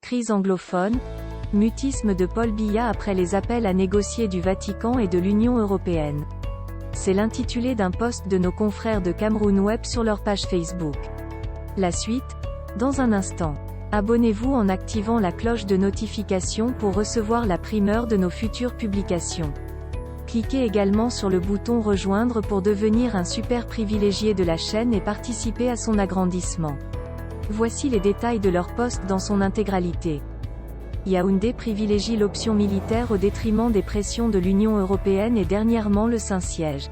Crise anglophone, mutisme de Paul Biya après les appels à négocier du Vatican et de l'Union européenne. C'est l'intitulé d'un post de nos confrères de Cameroun Web sur leur page Facebook. La suite, dans un instant. Abonnez-vous en activant la cloche de notification pour recevoir la primeur de nos futures publications. Cliquez également sur le bouton Rejoindre pour devenir un super privilégié de la chaîne et participer à son agrandissement. Voici les détails de leur poste dans son intégralité. Yaoundé privilégie l'option militaire au détriment des pressions de l'Union européenne et dernièrement le Saint-Siège.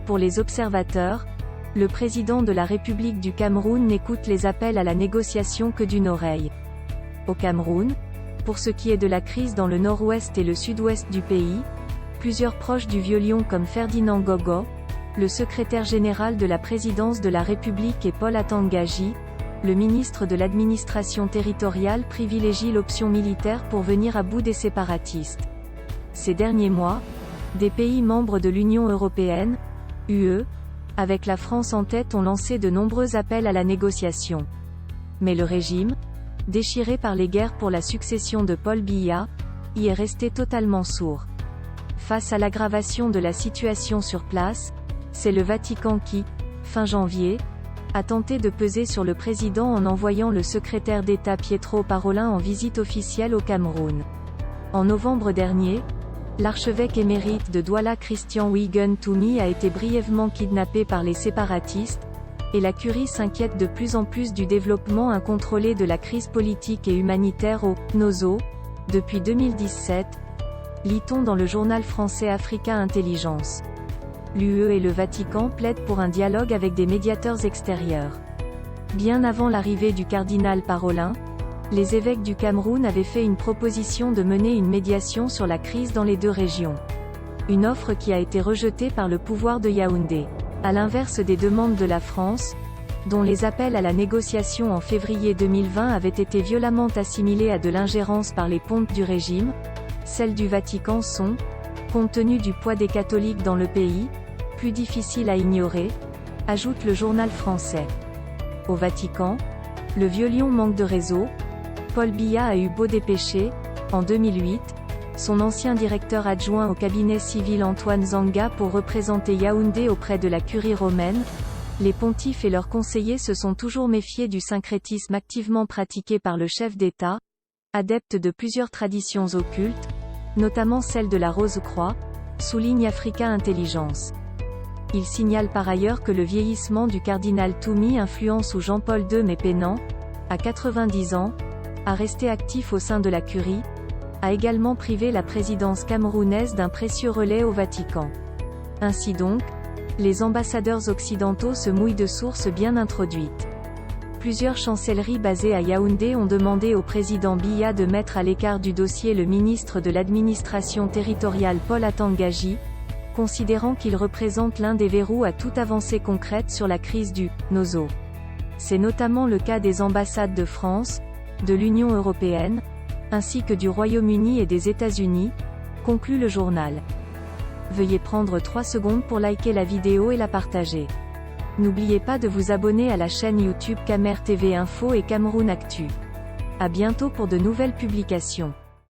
Pour les observateurs, le président de la République du Cameroun n'écoute les appels à la négociation que d'une oreille. Au Cameroun, pour ce qui est de la crise dans le nord-ouest et le sud-ouest du pays, plusieurs proches du vieux lion comme Ferdinand Gogo, le secrétaire général de la présidence de la République et Paul Atanga-Gy, le ministre de l'administration territoriale privilégie l'option militaire pour venir à bout des séparatistes. Ces derniers mois, des pays membres de l'Union européenne, UE, avec la France en tête ont lancé de nombreux appels à la négociation. Mais le régime, déchiré par les guerres pour la succession de Paul Biya, y est resté totalement sourd. Face à l'aggravation de la situation sur place, c'est le Vatican qui, fin janvier, a tenté de peser sur le président en envoyant le secrétaire d'État Pietro Parolin en visite officielle au Cameroun. En novembre dernier, l'archevêque émérite de Douala Christian Huygen Toumi a été brièvement kidnappé par les séparatistes, et la curie s'inquiète de plus en plus du développement incontrôlé de la crise politique et humanitaire au Nozo, depuis 2017, lit-on dans le journal français Africa Intelligence. L'UE et le Vatican plaident pour un dialogue avec des médiateurs extérieurs. Bien avant l'arrivée du cardinal Parolin, les évêques du Cameroun avaient fait une proposition de mener une médiation sur la crise dans les deux régions. Une offre qui a été rejetée par le pouvoir de Yaoundé. À l'inverse des demandes de la France, dont les appels à la négociation en février 2020 avaient été violemment assimilés à de l'ingérence par les pontes du régime, celles du Vatican sont, compte tenu du poids des catholiques dans le pays, plus difficiles à ignorer, ajoute le journal français. Au Vatican, le vieux lion manque de réseau. Paul Biya a eu beau dépêcher, en 2008, son ancien directeur adjoint au cabinet civil Antoine Zanga pour représenter Yaoundé auprès de la curie romaine, les pontifes et leurs conseillers se sont toujours méfiés du syncrétisme activement pratiqué par le chef d'État, adepte de plusieurs traditions occultes, notamment celle de la Rose-Croix, souligne Africa Intelligence. Il signale par ailleurs que le vieillissement du cardinal Toumi influence où Jean-Paul II Mépénan, à 90 ans, a resté actif au sein de la curie, a également privé la présidence camerounaise d'un précieux relais au Vatican. Ainsi donc, les ambassadeurs occidentaux se mouillent de sources bien introduites. Plusieurs chancelleries basées à Yaoundé ont demandé au président Biya de mettre à l'écart du dossier le ministre de l'administration territoriale Paul Atanga-Gy, considérant qu'il représente l'un des verrous à toute avancée concrète sur la crise du Nozo. C'est notamment le cas des ambassades de France, de l'Union européenne, ainsi que du Royaume-Uni et des États-Unis, conclut le journal. Veuillez prendre 3 secondes pour liker la vidéo et la partager. N'oubliez pas de vous abonner à la chaîne YouTube Camer TV Info et Cameroun Actu. À bientôt pour de nouvelles publications.